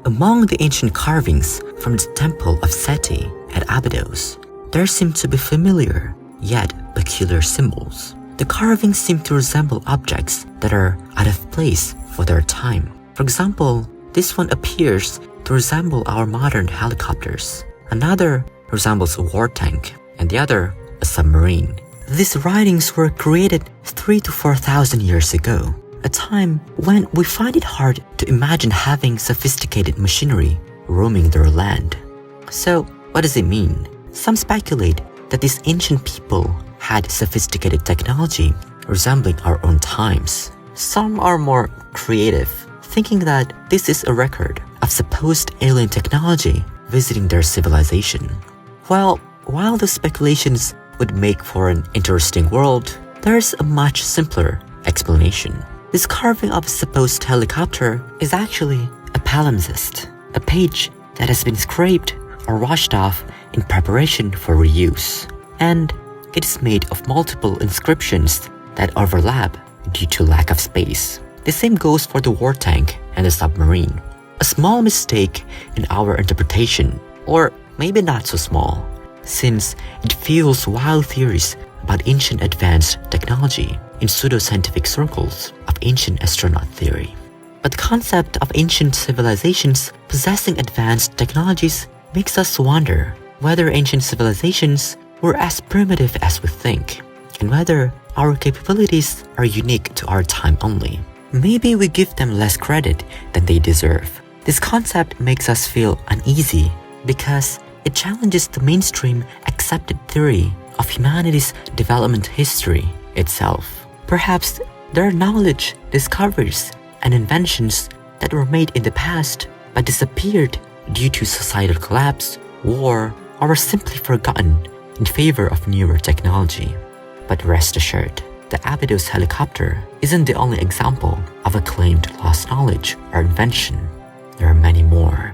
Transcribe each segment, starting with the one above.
Among the ancient carvings from the temple of Seti at Abydos, there seem to be familiar, yet peculiar symbols. The carvings seem to resemble objects that are out of place for their time. For example, this one appears to resemble our modern helicopters. Another resembles a war tank, and the other a submarine. These writings were created 3,000 to 4,000 years ago, a time when we find it hard to imagine having sophisticated machinery roaming their land. So, what does it mean? Some speculate that these ancient people had sophisticated technology resembling our own times. Some are more creative, thinking that this is a record of supposed alien technology visiting their civilization. Well, while the speculations would make for an interesting world, there's a much simpler explanation. This carving of a supposed helicopter is actually a palimpsest, a page that has been scraped or washed off in preparation for reuse, and it is made of multiple inscriptions that overlap due to lack of space. The same goes for the war tank and the submarine. A small mistake in our interpretation, or maybe not so small, since it fuels wild theories about ancient advanced technology in pseudoscientific circles of ancient astronaut theory. But the concept of ancient civilizations possessing advanced technologies makes us wonder whether ancient civilizations were as primitive as we think, and whether our capabilities are unique to our time only. Maybe we give them less credit than they deserve. This concept makes us feel uneasy because it challenges the mainstream accepted theory of humanity's development history itself. Perhaps there are knowledge, discoveries, and inventions that were made in the past but disappeared due to societal collapse, war, or were simply forgotten in favor of newer technology. But rest assured, the Abydos helicopter isn't the only example of a claimed lost knowledge or invention. There are many more.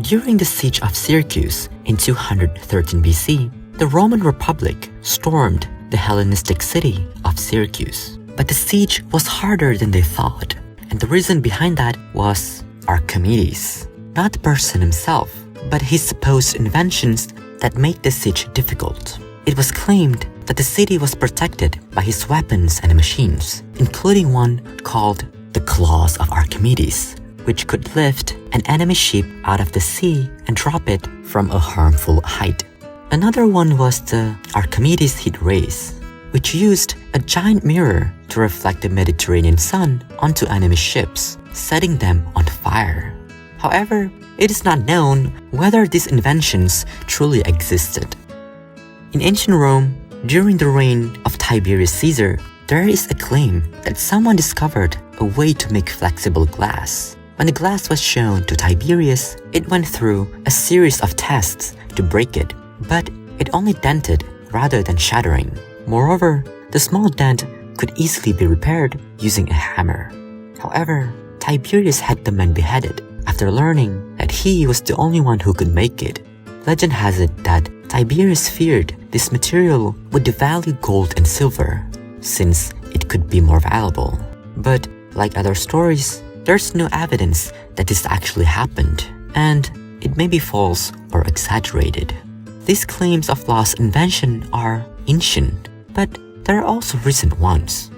During the siege of Syracuse in 213 BC, the Roman Republic stormed the Hellenistic city of Syracuse. But the siege was harder than they thought, and the reason behind that was Archimedes. Not the person himself, but his supposed inventions that made the siege difficult. It was claimed that the city was protected by his weapons and machines, including one called the Claws of Archimedes, which could lift an enemy ship out of the sea and drop it from a harmful height. Another one was the Archimedes heat rays, which used a giant mirror to reflect the Mediterranean sun onto enemy ships, setting them on fire. However, it is not known whether these inventions truly existed. In ancient Rome, during the reign of Tiberius Caesar, there is a claim that someone discovered a way to make flexible glass. When the glass was shown to Tiberius, it went through a series of tests to break it, but it only dented rather than shattering. Moreover, the small dent could easily be repaired using a hammer. However, Tiberius had the man beheaded after learning that he was the only one who could make it. Legend has it that Tiberius feared this material would devalue gold and silver, since it could be more valuable. But like other stories, there's no evidence that this actually happened, and it may be false or exaggerated. These claims of lost invention are ancient, but there are also recent ones.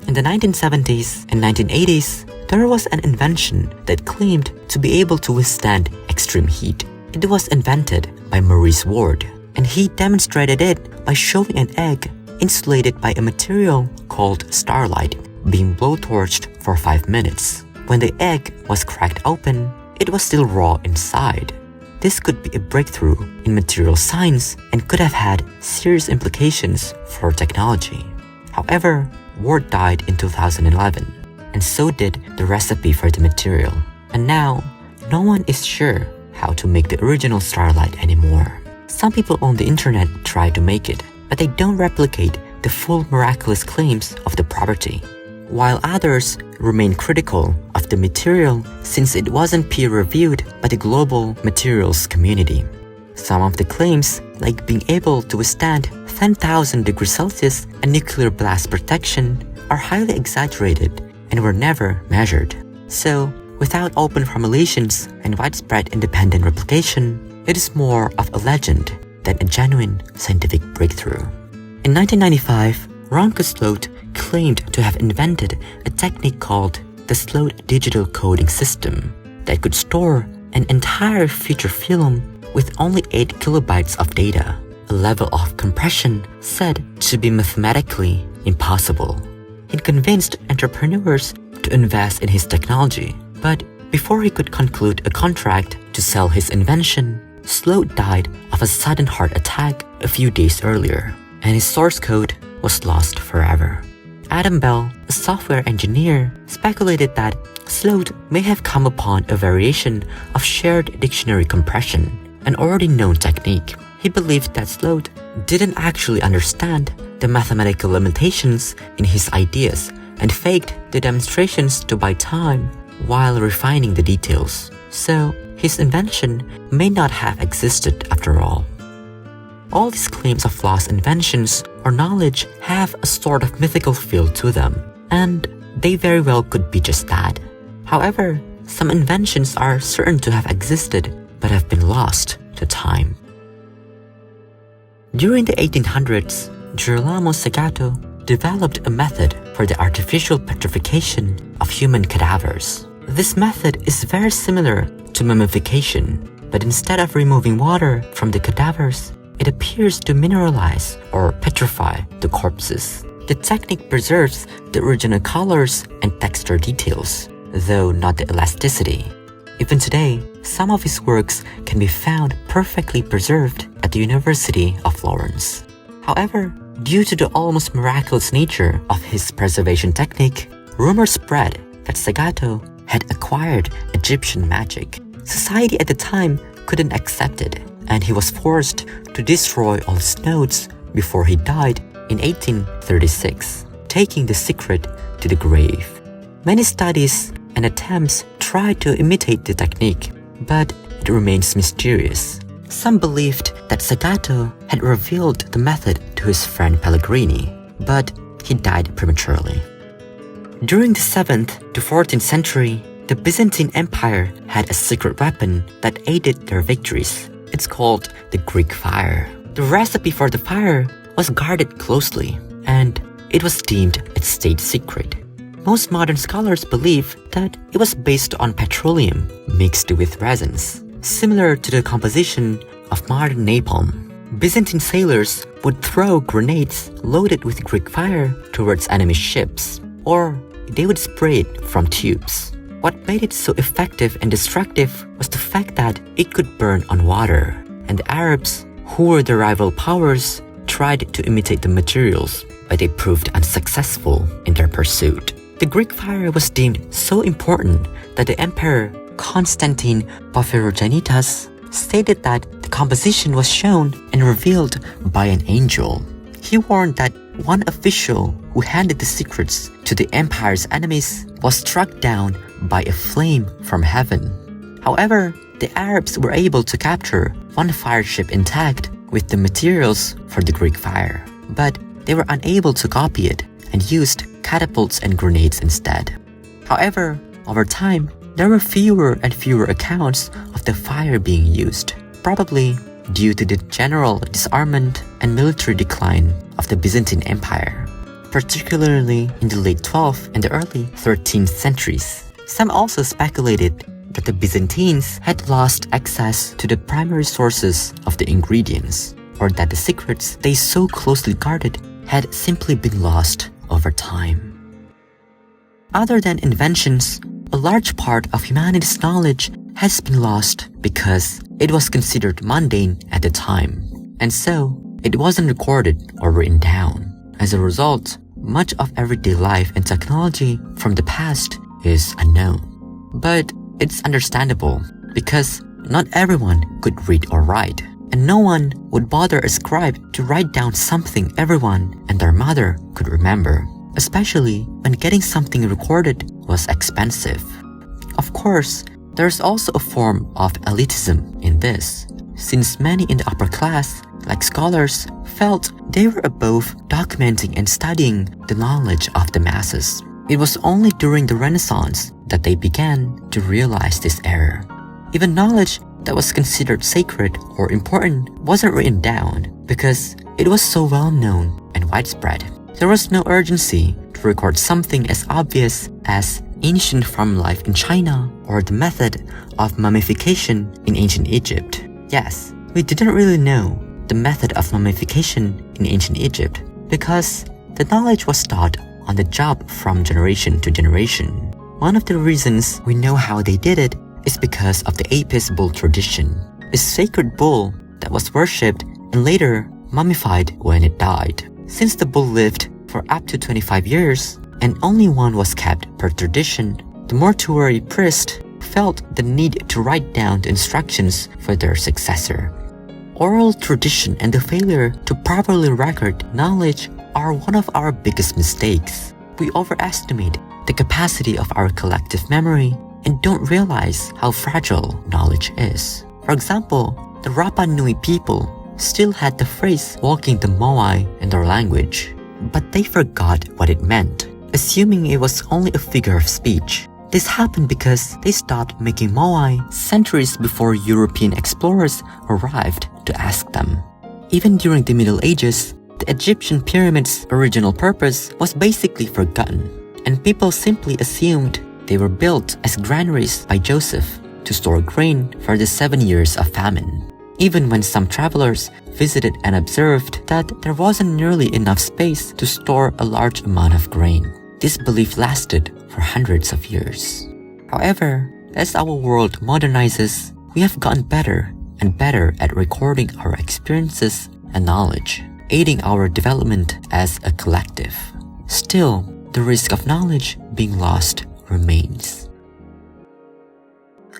In the 1970s and 1980s, there was an invention that claimed to be able to withstand extreme heat. It was invented by Maurice Ward, and he demonstrated it by showing an egg insulated by a material called starlight being blowtorched for 5 minutes. When the egg was cracked open, it was still raw inside. This could be a breakthrough in material science and could have had serious implications for technology. However, Ward died in 2011, and so did the recipe for the material. And now, no one is sure how to make the original starlight anymore. Some people on the internet try to make it, but they don't replicate the full miraculous claims of the property, while others remain critical of the material since it wasn't peer-reviewed by the global materials community. Some of the claims, like being able to withstand 10,000 degrees Celsius and nuclear blast protection, are highly exaggerated and were never measured. So, without open formulations and widespread independent replication, it is more of a legend than a genuine scientific breakthrough. In 1995, Ronco Sloat claimed to have invented a technique called the Sloat Digital Coding System that could store an entire feature film with only 8 kilobytes of data, a level of compression said to be mathematically impossible. He convinced entrepreneurs to invest in his technology, but before he could conclude a contract to sell his invention, Sloat died of a sudden heart attack a few days earlier, and his source code was lost forever. Adam Bell, a software engineer, speculated that Sloat may have come upon a variation of shared dictionary compression, an already known technique. He believed that Sloat didn't actually understand the mathematical limitations in his ideas and faked the demonstrations to buy time while refining the details. So, his invention may not have existed after all. All these claims of lost inventions or knowledge have a sort of mythical feel to them, and they very well could be just that. However, some inventions are certain to have existed but have been lost to time. During the 1800s, Girolamo Sagato developed a method for the artificial petrification of human cadavers. This method is very similar to mummification, but instead of removing water from the cadavers, it appears to mineralize or petrify the corpses. The technique preserves the original colors and texture details, though not the elasticity. Even today, some of his works can be found perfectly preserved at the University of Florence. However, due to the almost miraculous nature of his preservation technique, rumors spread that Sagato had acquired Egyptian magic. Society at the time couldn't accept it, and he was forced to destroy all his notes before he died in 1836, taking the secret to the grave. Many studies and attempts tried to imitate the technique, but it remains mysterious. Some believed that Sagato had revealed the method to his friend Pellegrini, but he died prematurely. During the 7th to 14th century, the Byzantine Empire had a secret weapon that aided their victories. It's called the Greek fire. The recipe for the fire was guarded closely, and it was deemed a state secret. Most modern scholars believe that it was based on petroleum mixed with resins, similar to the composition of modern napalm. Byzantine sailors would throw grenades loaded with Greek fire towards enemy ships, or they would spray it from tubes. What made it so effective and destructive was the fact that it could burn on water, and the Arabs, who were the rival powers, tried to imitate the materials, but they proved unsuccessful in their pursuit. The Greek fire was deemed so important that the Emperor Constantine Porphyrogenitus stated that the composition was shown and revealed by an angel. He warned that one official who handed the secrets to the empire's enemies was struck down by a flame from heaven. However, the Arabs were able to capture one fire ship intact with the materials for the Greek fire, but they were unable to copy it and used catapults and grenades instead. However, over time, there were fewer and fewer accounts of the fire being used, probably due to the general disarmament and military decline of the Byzantine Empire, particularly in the late 12th and the early 13th centuries. Some also speculated that the Byzantines had lost access to the primary sources of the ingredients, or that the secrets they so closely guarded had simply been lost over time. Other than inventions, a large part of humanity's knowledge has been lost because it was considered mundane at the time, and so it wasn't recorded or written down. As a result, much of everyday life and technology from the past is unknown. But it's understandable because not everyone could read or write, and no one would bother a scribe to write down something everyone and their mother could remember, especially when getting something recorded was expensive. Of course, there's also a form of elitism in this, since many in the upper class, like scholars, felt they were above documenting and studying the knowledge of the masses. It was only during the Renaissance that they began to realize this error. Even knowledge that was considered sacred or important wasn't written down because it was so well known and widespread. There was no urgency to record something as obvious as ancient farm life in China or the method of mummification in ancient Egypt. Yes, we didn't really know the method of mummification in ancient Egypt because the knowledge was taught on the job from generation to generation. One of the reasons we know how they did it is because of the Apis bull tradition, a sacred bull that was worshipped and later mummified when it died. Since the bull lived for up to 25 years and only one was kept per tradition, the mortuary priest felt the need to write down the instructions for their successor. Oral tradition and the failure to properly record knowledge are one of our biggest mistakes. We overestimate the capacity of our collective memory and don't realize how fragile knowledge is. For example, the Rapa Nui people still had the phrase walking the moai in their language, but they forgot what it meant, assuming it was only a figure of speech. This happened because they stopped making moai centuries before European explorers arrived to ask them. Even during the Middle Ages, the Egyptian pyramids' original purpose was basically forgotten, and people simply assumed they were built as granaries by Joseph to store grain for the 7 years of famine. Even when some travelers visited and observed that there wasn't nearly enough space to store a large amount of grain. This belief lasted for hundreds of years. However, as our world modernizes, we have gotten better and better at recording our experiences and knowledge, aiding our development as a collective. Still, the risk of knowledge being lost remains.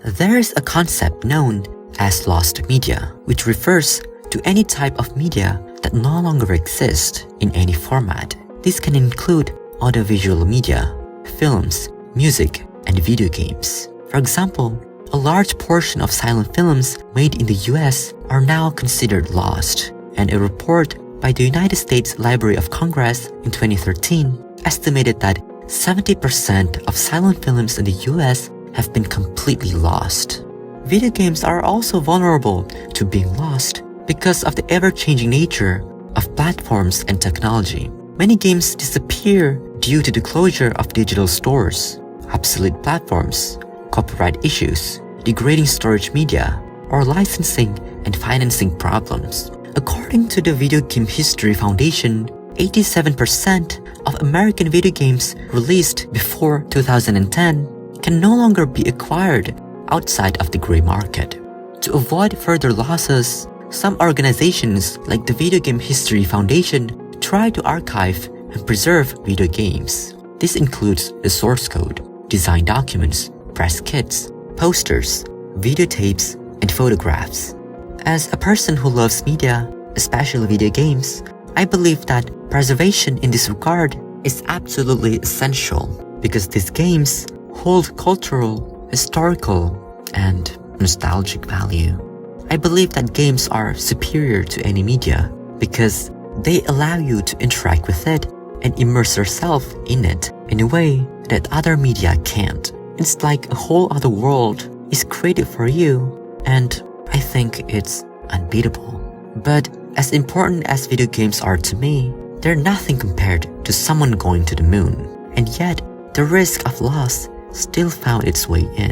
There is a concept known as lost media, which refers to any type of media that no longer exists in any format. This can include audiovisual media, films, music, and video games. For example, a large portion of silent films made in the US are now considered lost, and a report by the United States Library of Congress in 2013 estimated that 70% of silent films in the US have been completely lost. Video games are also vulnerable to being lost because of the ever-changing nature of platforms and technology. Many games disappear due to the closure of digital stores, obsolete platforms, copyright issues, degrading storage media, or licensing and financing problems. According to the Video Game History Foundation, 87% of American video games released before 2010 can no longer be acquired outside of the gray market. To avoid further losses, some organizations like the Video Game History Foundation try to archive and preserve video games. This includes the source code, design documents, press kits, posters, videotapes, and photographs. As a person who loves media, especially video games, I believe that preservation in this regard is absolutely essential because these games hold cultural, historical, and nostalgic value. I believe that games are superior to any media because they allow you to interact with it and immerse yourself in it in a way that other media can't. It's like a whole other world is created for you, and I think it's unbeatable. But as important as video games are to me, they're nothing compared to someone going to the moon, and yet the risk of loss still found its way in.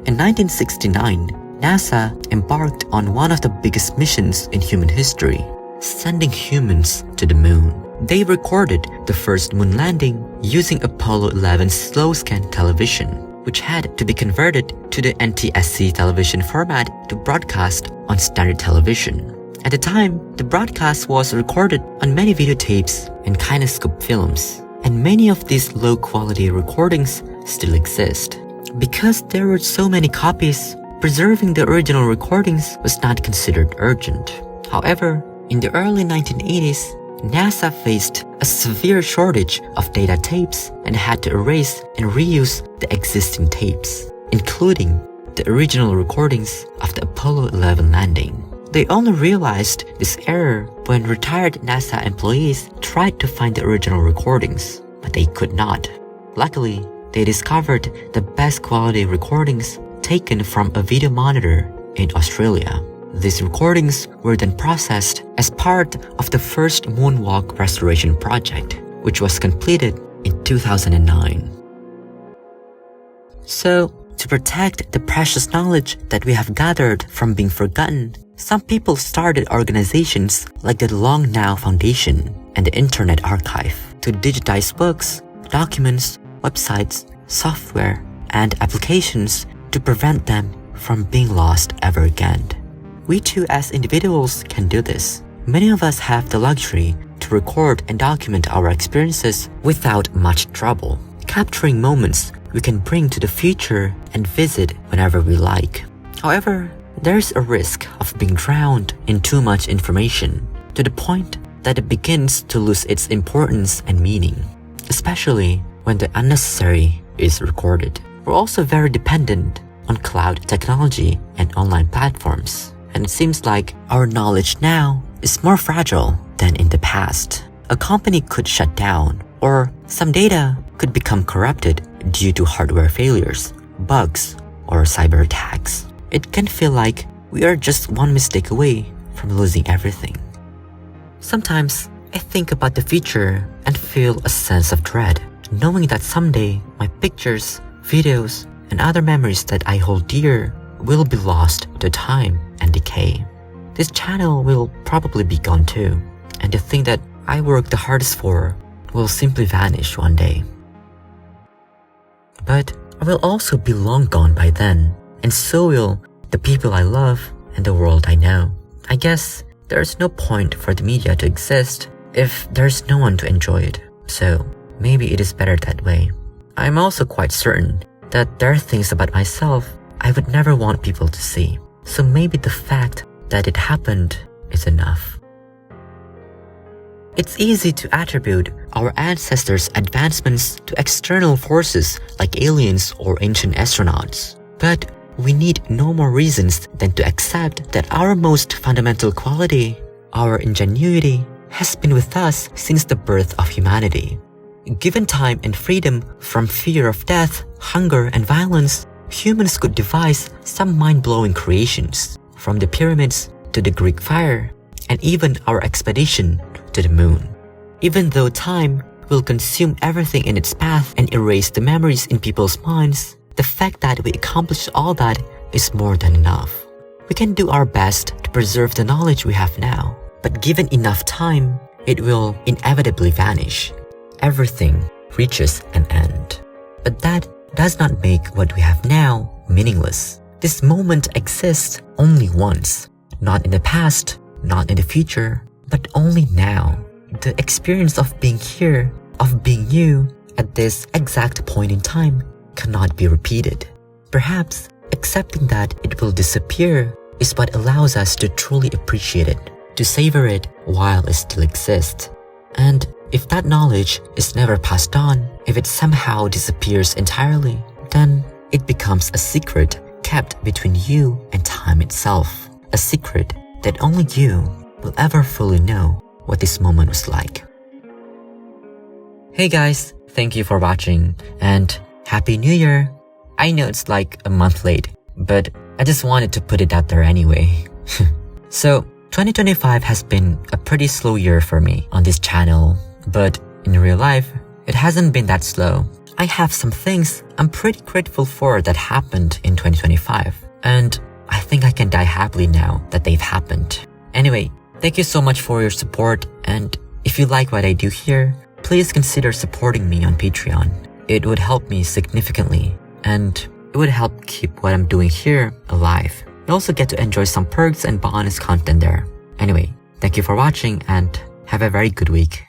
In 1969, NASA embarked on one of the biggest missions in human history, sending humans to the moon. They recorded the first moon landing using Apollo 11's slow-scan television, which had to be converted to the NTSC television format to broadcast on standard television. At the time, the broadcast was recorded on many videotapes and kinescope films, and many of these low-quality recordings still exist. Because there were so many copies, preserving the original recordings was not considered urgent. However, in the early 1980s, NASA faced a severe shortage of data tapes and had to erase and reuse the existing tapes, including the original recordings of the Apollo 11 landing. They only realized this error when retired NASA employees tried to find the original recordings, but they could not. Luckily, they discovered the best quality recordings taken from a video monitor in Australia. These recordings were then processed as part of the first moonwalk restoration project, which was completed in 2009. So, to protect the precious knowledge that we have gathered from being forgotten, some people started organizations like the Long Now Foundation and the Internet Archive to digitize books, documents, websites, software, and applications to prevent them from being lost ever again. We too as individuals can do this. Many of us have the luxury to record and document our experiences without much trouble, capturing moments we can bring to the future and visit whenever we like. However, there's a risk of being drowned in too much information to the point that it begins to lose its importance and meaning, especially when the unnecessary is recorded. We're also very dependent on cloud technology and online platforms, and it seems like our knowledge now is more fragile than in the past. A company could shut down, or some data could become corrupted due to hardware failures, bugs, or cyber attacks. It can feel like we are just one mistake away from losing everything. Sometimes I think about the future and feel a sense of dread, knowing that someday my pictures, videos, and other memories that I hold dear will be lost to time and decay. This channel will probably be gone too, and the thing that I worked the hardest for will simply vanish one day. But I will also be long gone by then, and so will the people I love and the world I know. I guess there's no point for the media to exist if there's no one to enjoy it, so maybe it is better that way. I'm also quite certain that there are things about myself I would never want people to see, so maybe the fact that it happened is enough. It's easy to attribute our ancestors' advancements to external forces like aliens or ancient astronauts, but we need no more reasons than to accept that our most fundamental quality, our ingenuity, has been with us since the birth of humanity. Given time and freedom from fear of death, hunger, and violence, humans could devise some mind-blowing creations, from the pyramids to the Greek fire, and even our expedition to the moon. Even though time will consume everything in its path and erase the memories in people's minds, the fact that we accomplished all that is more than enough. We can do our best to preserve the knowledge we have now, but given enough time, it will inevitably vanish. Everything reaches an end. But that does not make what we have now meaningless. This moment exists only once, not in the past, not in the future, but only now. The experience of being here, of being you, at this exact point in time, cannot be repeated. Perhaps accepting that it will disappear is what allows us to truly appreciate it, to savor it while it still exists. And if that knowledge is never passed on, if it somehow disappears entirely, then it becomes a secret kept between you and time itself. A secret that only you will ever fully know what this moment was like. Hey guys, thank you for watching and Happy New Year! I know it's like a month late, but I just wanted to put it out there anyway. So, 2025 has been a pretty slow year for me on this channel, but in real life, it hasn't been that slow. I have some things I'm pretty grateful for that happened in 2025, and I think I can die happily now that they've happened. Anyway, thank you so much for your support, and if you like what I do here, please consider supporting me on Patreon. It would help me significantly, and it would help keep what I'm doing here alive. You also get to enjoy some perks and bonus content there. Anyway, thank you for watching and have a very good week.